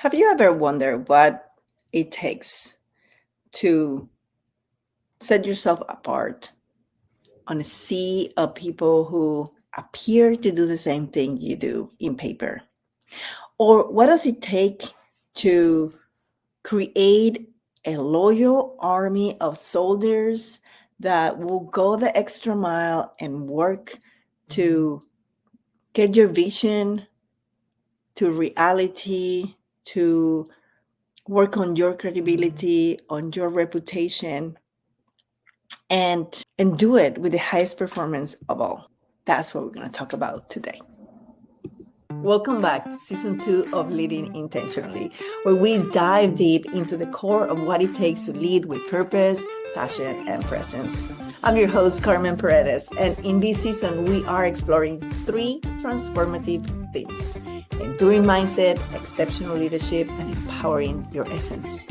Have you ever wondered what it takes to set yourself apart on a sea of people who appear to do the same thing you do in paper? Or what does it take to create a loyal army of soldiers that will go the extra mile and work to get your vision to reality, to work on your credibility, on your reputation, and do it with the highest performance of all? That's what we're going to talk about today. Welcome back to season 2 of Leading Intentionally, where we dive deep into the core of what it takes to lead with purpose, passion, and presence. I'm your host, Carmen Paredes, and in this season, we are exploring 3 transformative themes: enduring mindset, exceptional leadership, and empowering your essence.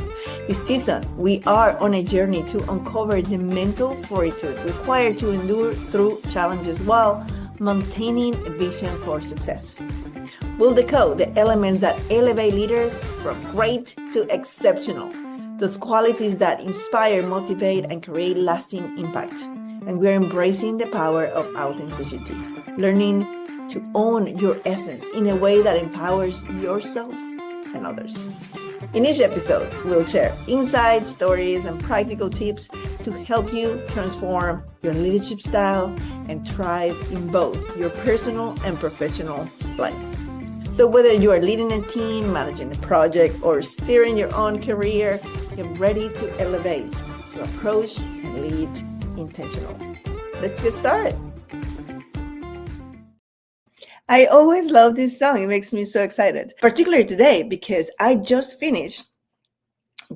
This season, we are on a journey to uncover the mental fortitude required to endure through challenges while maintaining a vision for success. We'll decode the elements that elevate leaders from great to exceptional, those qualities that inspire, motivate, and create lasting impact. And we're embracing the power of authenticity, learning to own your essence in a way that empowers yourself and others. In each episode, we'll share insights, stories, and practical tips to help you transform your leadership style and thrive in both your personal and professional life. So whether you are leading a team, managing a project, or steering your own career, get ready to elevate your approach and lead intentional. Let's get started. I always love this song. It makes me so excited, particularly today because I just finished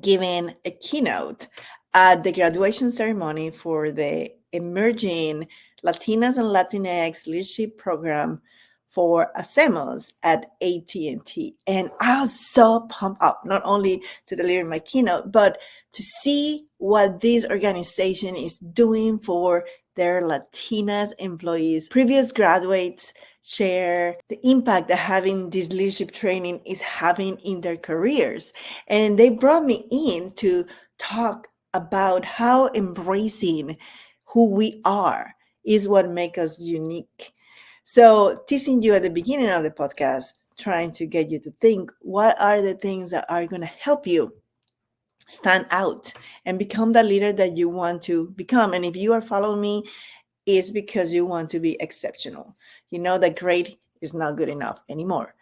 giving a keynote at the graduation ceremony for the Emerging Latinas and Latinx Leadership Program for Hacemos at AT&T. And I was so pumped up, not only to deliver my keynote, but to see what this organization is doing for their Latinas employees. Previous graduates share the impact that having this leadership training is having in their careers. And they brought me in to talk about how embracing who we are is what makes us unique. So teasing you at the beginning of the podcast, trying to get you to think, what are the things that are going to help you stand out and become the leader that you want to become? And if you are following me, it's because you want to be exceptional. You know that great is not good enough anymore.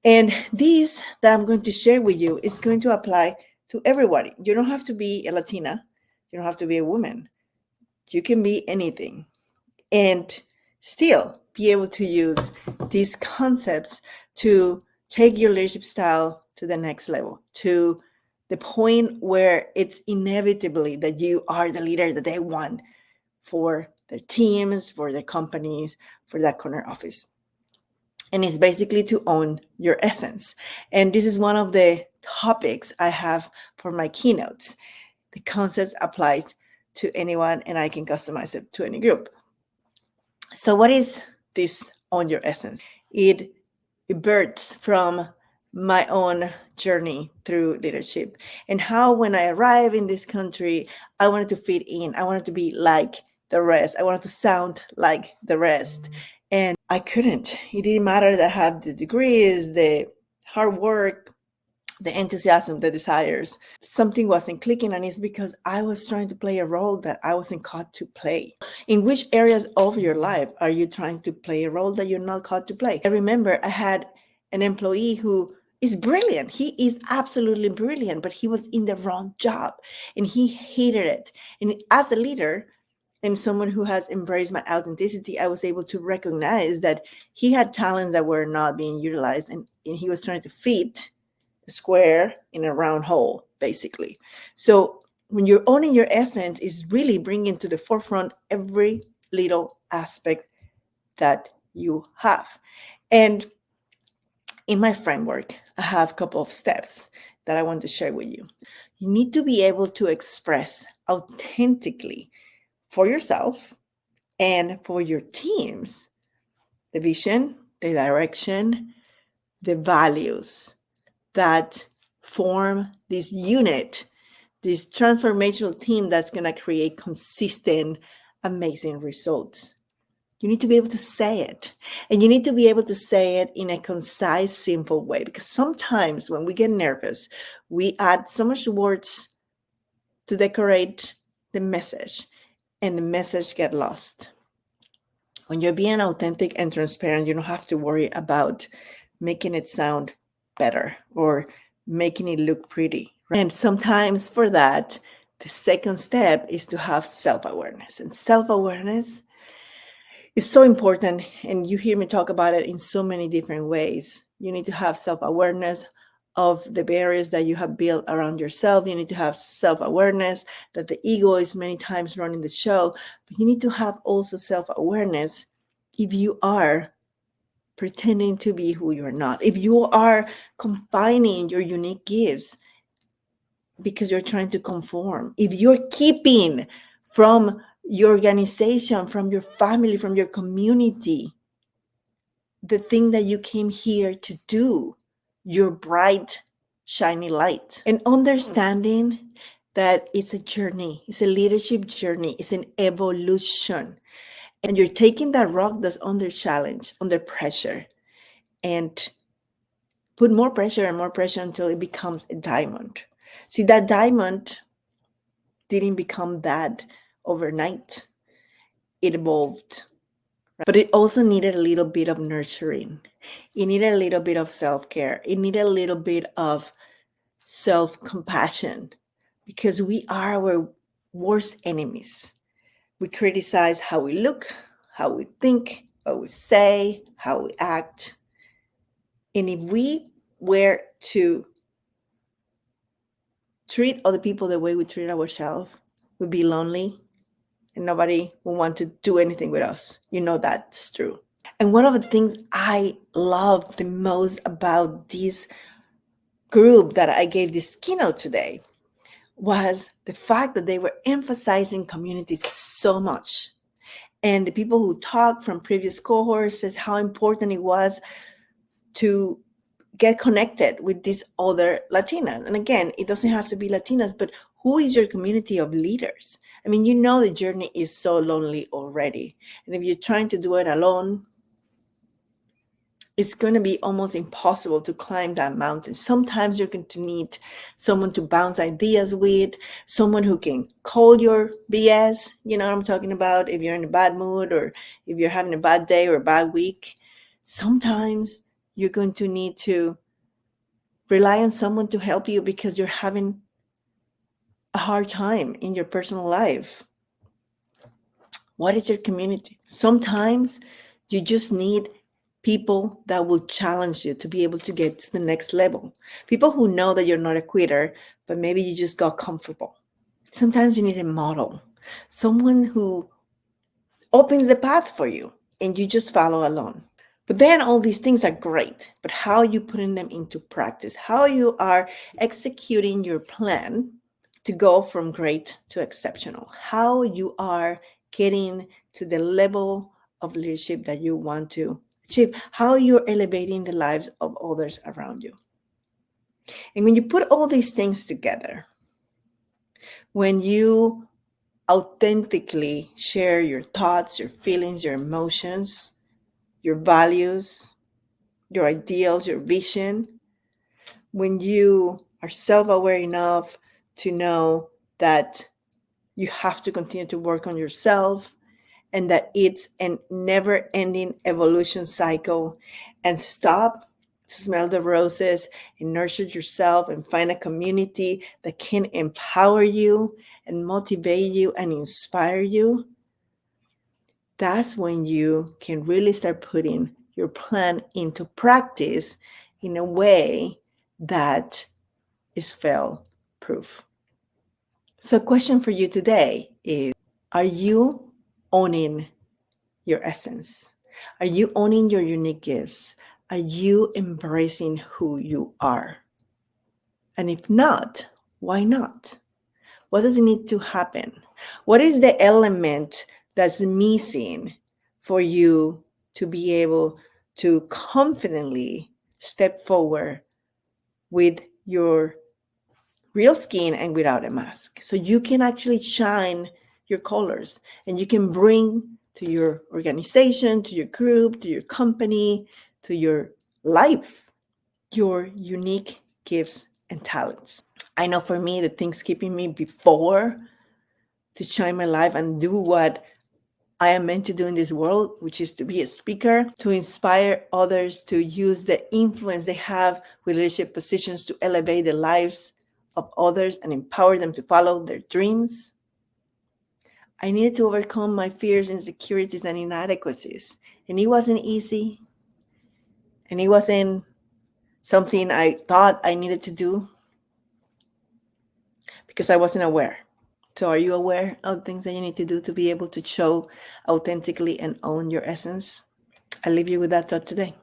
And this that I'm going to share with you is going to apply to everybody. You don't have to be a Latina. You don't have to be a woman. You can be anything and still be able to use these concepts to take your leadership style to the next level, to the point where it's inevitably that you are the leader that they want for their teams, for their companies, for that corner office. And it's basically to own your essence. And this is one of the topics I have for my keynotes. The concept applies to anyone, and I can customize it to any group. So what is this own your essence? It births from my own journey through leadership and how when I arrived in this country, I wanted to fit in. I wanted to be like the rest. I wanted to sound like the rest. And I couldn't. It didn't matter that I had the degrees, the hard work, the enthusiasm, the desires. Something wasn't clicking, and it's because I was trying to play a role that I wasn't called to play. In which areas of your life are you trying to play a role that you're not called to play? I remember I had an employee who is brilliant. He is absolutely brilliant, but he was in the wrong job and he hated it. And as a leader and someone who has embraced my authenticity, I was able to recognize that he had talents that were not being utilized, and he was trying to fit a square in a round hole, basically. So when you're owning your essence, is really bringing to the forefront every little aspect that you have. And in my framework, I have a couple of steps that I want to share with you. You need to be able to express authentically for yourself and for your teams the vision, the direction, the values, that form this unit, this transformational team that's going to create consistent, amazing results. You need to be able to say it. And you need to be able to say it in a concise, simple way. Because sometimes when we get nervous, we add so much words to decorate the message, and the message get lost. When you're being authentic and transparent, you don't have to worry about making it sound better or making it look pretty. And sometimes for that, the second step is to have self-awareness. And self-awareness is so important. And you hear me talk about it in so many different ways. You need to have self-awareness of the barriers that you have built around yourself. You need to have self-awareness that the ego is many times running the show. But you need to have also self-awareness if you are pretending to be who you're not, if you are combining your unique gifts because you're trying to conform, if you're keeping from your organization, from your family, from your community, the thing that you came here to do, your bright, shiny light. And understanding that it's a journey, it's a leadership journey, it's an evolution. And you're taking that rock that's under challenge, under pressure, and put more pressure and more pressure until it becomes a diamond. See, that diamond didn't become that overnight. It evolved. But it also needed a little bit of nurturing. It needed a little bit of self-care. It needed a little bit of self-compassion because we are our worst enemies. We criticize how we look, how we think, what we say, how we act. And if we were to treat other people the way we treat ourselves, we'd be lonely and nobody will want to do anything with us. You know that's true. And one of the things I love the most about this group that I gave this keynote today was the fact that they were emphasizing community so much. And the people who talked from previous cohorts said how important it was to get connected with these other Latinas. And again, it doesn't have to be Latinas, but who is your community of leaders? I mean, you know, the journey is so lonely already. And if you're trying to do it alone, it's going to be almost impossible to climb that mountain. Sometimes you're going to need someone to bounce ideas with, someone who can call your BS. You know what I'm talking about? If you're in a bad mood or if you're having a bad day or a bad week, sometimes you're going to need to rely on someone to help you because you're having a hard time in your personal life. What is your community? Sometimes you just need people that will challenge you to be able to get to the next level. People who know that you're not a quitter, but maybe you just got comfortable. Sometimes you need a model, someone who opens the path for you and you just follow along. But then all these things are great, but how are you putting them into practice? How you are executing your plan to go from great to exceptional? How you are getting to the level of leadership that you want to achieve? How you're elevating the lives of others around you? And when you put all these things together, when you authentically share your thoughts, your feelings, your emotions, your values, your ideals, your vision, when you are self-aware enough to know that you have to continue to work on yourself and that it's a never-ending evolution cycle, and stop to smell the roses and nurture yourself and find a community that can empower you and motivate you and inspire you, that's when you can really start putting your plan into practice in a way that is fail proof. So, question for you today is, are you owning your essence? Are you owning your unique gifts? Are you embracing who you are? And if not, why not? What does it need to happen? What is the element that's missing for you to be able to confidently step forward with your real skin and without a mask. So you can actually shine your colors and you can bring to your organization, to your group, to your company, to your life, your unique gifts and talents. I know for me, the things keeping me before to shine my life and do what I am meant to do in this world, which is to be a speaker, to inspire others to use the influence they have with leadership positions to elevate the lives of others and empower them to follow their dreams. I needed to overcome my fears, insecurities, and inadequacies. And it wasn't easy. And it wasn't something I thought I needed to do because I wasn't aware. So, are you aware of things that you need to do to be able to show authentically and own your essence? I leave you with that thought today.